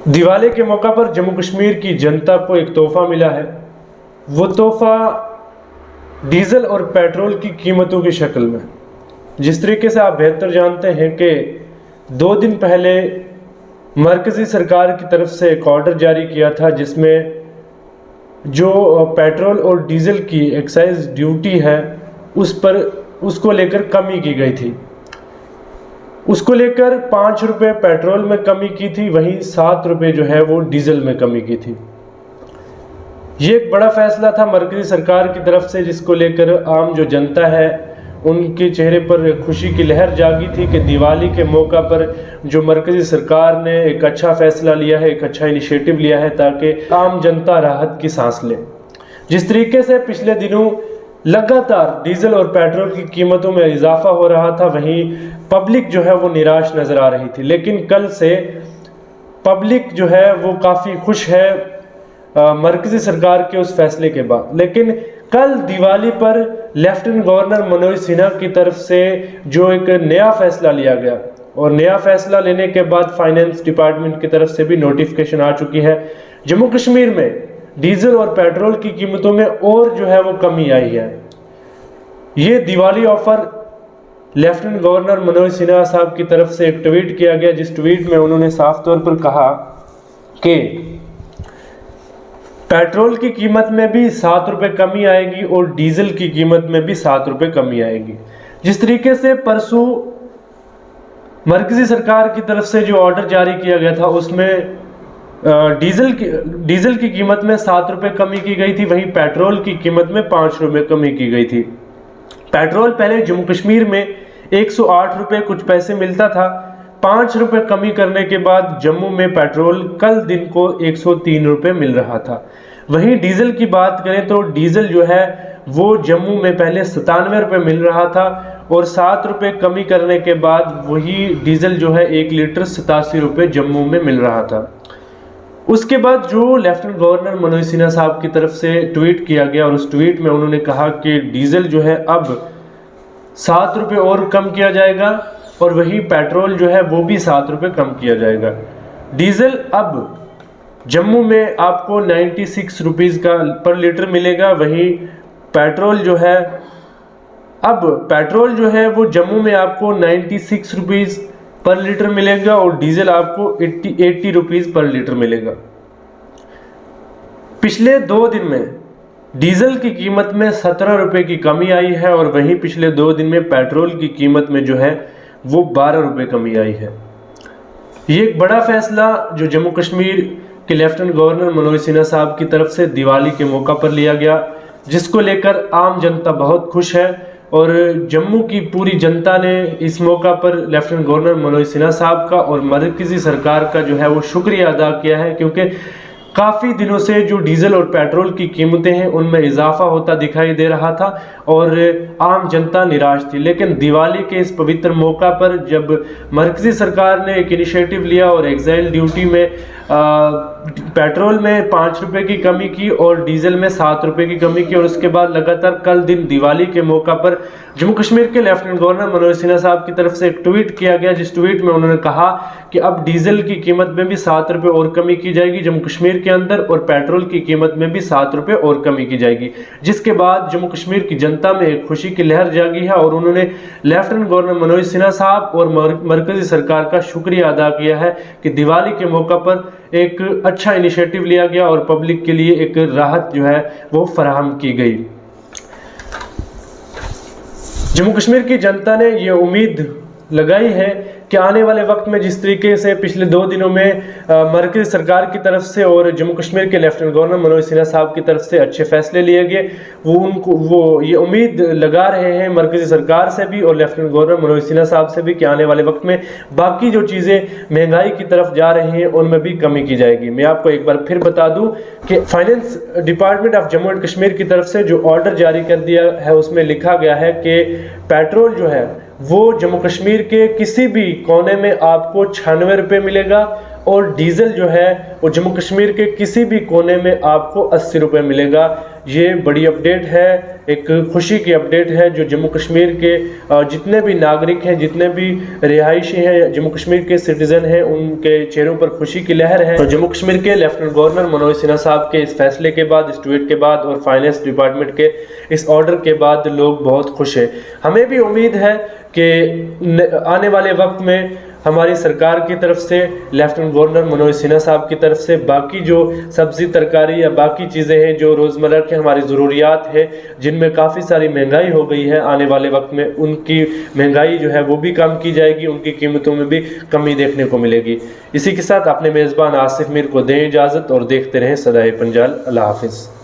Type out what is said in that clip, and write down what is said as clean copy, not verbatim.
दिवाली के मौका पर जम्मू कश्मीर की जनता को एक तोहफा मिला है। वो तोहफा डीजल और पेट्रोल की कीमतों की शक्ल में। जिस तरीके से आप बेहतर जानते हैं कि 2 दिन पहले मरकज़ी सरकार की तरफ से एक ऑर्डर जारी किया था जिसमें जो पेट्रोल और डीजल की एक्साइज ड्यूटी है उसको लेकर कमी की गई थी। उसको लेकर 5 रुपये पेट्रोल में कमी की थी, वहीं 7 रुपये जो है वो डीजल में कमी की थी। ये एक बड़ा फैसला था मरकज़ी सरकार की तरफ से, जिसको लेकर आम जो जनता है उनके चेहरे पर खुशी की लहर जागी थी कि दिवाली के मौका पर जो मरकज़ी सरकार ने एक अच्छा फैसला लिया है, एक अच्छा इनिशिएटिव लिया है ताकि आम जनता राहत की सांस ले। जिस तरीके से पिछले दिनों लगातार डीजल और पेट्रोल की कीमतों में इजाफा हो रहा था, वहीं पब्लिक जो है वो निराश नज़र आ रही थी। लेकिन कल से पब्लिक जो है वो काफ़ी खुश है मरकज़ी सरकार के उस फैसले के बाद। लेकिन कल दिवाली पर लेफ्टिनेंट गवर्नर मनोज सिन्हा की तरफ से जो एक नया फैसला लिया गया, और नया फैसला लेने के बाद फाइनेंस डिपार्टमेंट की तरफ से भी नोटिफिकेशन आ चुकी है। जम्मू कश्मीर में डीजल और पेट्रोल की कीमतों में और जो है वो कमी आई है। ये Diwali offer lieutenant governor Manoj Sinha साहब की तरफ से एक ट्वीट किया गया, जिस ट्वीट में उन्होंने साफ तौर पर कहा कि पेट्रोल की कीमत में भी 7 रुपये कमी आएगी और डीजल की कीमत में भी 7 रुपये कमी आएगी। जिस तरीके से परसों मरकज़ी सरकार की तरफ से जो ऑर्डर जारी किया गया था उसमें डीजल की कीमत में 7 रुपये कमी की गई थी, वहीं पेट्रोल की कीमत में 5 रुपये कमी की गई थी। पेट्रोल पहले जम्मू कश्मीर में 108 रुपये कुछ पैसे मिलता था। 5 रुपये कमी करने के बाद जम्मू में पेट्रोल कल दिन को 103 रुपये मिल रहा था। वहीं डीजल की बात करें तो डीजल जो है वो जम्मू में पहले 97 रुपये मिल रहा था, और 7 रुपये कमी करने के बाद वही डीजल जो है 1 लीटर 87 रुपये जम्मू में मिल रहा था। उसके बाद जो लेफ्टिनेंट गवर्नर मनोज सिन्हा साहब की तरफ से ट्वीट किया गया, और उस ट्वीट में उन्होंने कहा कि डीजल जो है अब 7 रुपये और कम किया जाएगा, और वही पेट्रोल जो है वो भी 7 रुपये कम किया जाएगा। डीजल अब जम्मू में आपको 96 रुपीज़ का पर लीटर मिलेगा, वहीं पेट्रोल जो है वो जम्मू में आपको 96 रुपीज़ पर लीटर मिलेगा, और डीजल आपको 80 रुपीज़ पर लीटर मिलेगा। पिछले 2 दिन में डीजल की कीमत में 17 रुपये की कमी आई है, और वहीं पिछले 2 दिन में पेट्रोल की कीमत में जो है वो 12 रुपये कमी आई है। ये एक बड़ा फैसला जो जम्मू कश्मीर के लेफ्टिनेंट गवर्नर मनोज सिन्हा साहब की तरफ से दिवाली के मौका पर लिया गया, जिसको लेकर आम जनता बहुत खुश है। और जम्मू की पूरी जनता ने इस मौका पर लेफ्टिनेंट गवर्नर मनोज सिन्हा साहब का और मरकज़ी सरकार का जो है वो शुक्रिया अदा किया है, क्योंकि काफ़ी दिनों से जो डीजल और पेट्रोल की कीमतें हैं उनमें इजाफा होता दिखाई दे रहा था और आम जनता निराश थी। लेकिन दिवाली के इस पवित्र मौका पर जब मरकज़ी सरकार ने एक इनिशिएटिव लिया और एक्साइज ड्यूटी में पेट्रोल में 5 रुपये की कमी की और डीजल में 7 रुपये की कमी की, और उसके बाद लगातार कल दिन दिवाली के मौका पर जम्मू कश्मीर के लेफ्टिनेंट गवर्नर मनोज सिन्हा साहब की तरफ से एक ट्वीट किया गया, जिस ट्वीट में उन्होंने कहा कि अब डीजल की कीमत में भी 7 रुपये और कमी की जाएगी जम्मू कश्मीर के अंदर, और पेट्रोल की कीमत में भी 7 रुपये और कमी की जाएगी। जिसके बाद जम्मू कश्मीर की जनता में एक खुशी की लहर जागी है, और उन्होंने लेफ्टिनेंट गवर्नर मनोज सिन्हा साहब और मरकज़ी सरकार का शुक्रिया अदा किया है कि दिवाली के मौका पर एक अच्छा इनिशिएटिव लिया गया और पब्लिक के लिए एक राहत जो है वो फराहम की गई। जम्मू कश्मीर की जनता ने ये उम्मीद लगाई है कि आने वाले वक्त में जिस तरीके से पिछले 2 दिनों में मरकज़ी सरकार की तरफ से और जम्मू कश्मीर के लेफ्टिनेंट गवर्नर मनोज सिन्हा साहब की तरफ से अच्छे फैसले लिए गए, वो ये उम्मीद लगा रहे हैं मरकज़ी सरकार से भी और लेफ्टिनेंट गवर्नर मनोज सिन्हा साहब से भी कि आने वाले वक्त में बाकी जो चीज़ें महंगाई की तरफ जा रही हैं उनमें भी कमी की जाएगी। मैं आपको एक बार फिर बता दूं कि finance department of Jammu and Kashmir की तरफ से जो ऑर्डर जारी कर दिया है उसमें लिखा गया है कि पेट्रोल जो है वो जम्मू कश्मीर के किसी भी कोने में आपको 96 रुपये मिलेगा, और डीज़ल जो है वो जम्मू कश्मीर के किसी भी कोने में आपको 80 रुपये मिलेगा। ये बड़ी अपडेट है, एक खुशी की अपडेट है जो जम्मू कश्मीर के जितने भी नागरिक हैं, जितने भी रिहायशी हैं, जम्मू कश्मीर के सिटीज़न हैं, उनके चेहरों पर खुशी की लहर है। तो जम्मू कश्मीर के लेफ्टिनेंट गवर्नर मनोज सिन्हा साहब के इस फैसले के बाद, इस ट्वीट के बाद और फाइनेंस डिपार्टमेंट के इस ऑर्डर के बाद लोग बहुत खुश हैं। हमें भी उम्मीद है कि आने वाले वक्त में हमारी सरकार की तरफ से, लेफ्टिनेंट गवर्नर मनोज सिन्हा साहब की तरफ से बाकी जो सब्ज़ी तरकारी या बाकी चीज़ें हैं जो रोज़मर्रा के हमारी ज़रूरियात है, जिनमें काफ़ी सारी महंगाई हो गई है, आने वाले वक्त में उनकी महंगाई जो है वो भी कम की जाएगी, उनकी कीमतों में भी कमी देखने को मिलेगी। इसी के साथ अपने मेज़बान आसिफ मीर को दें इजाज़त और देखते रहें सदाए पंजाल। अल्लाह हाफिज़।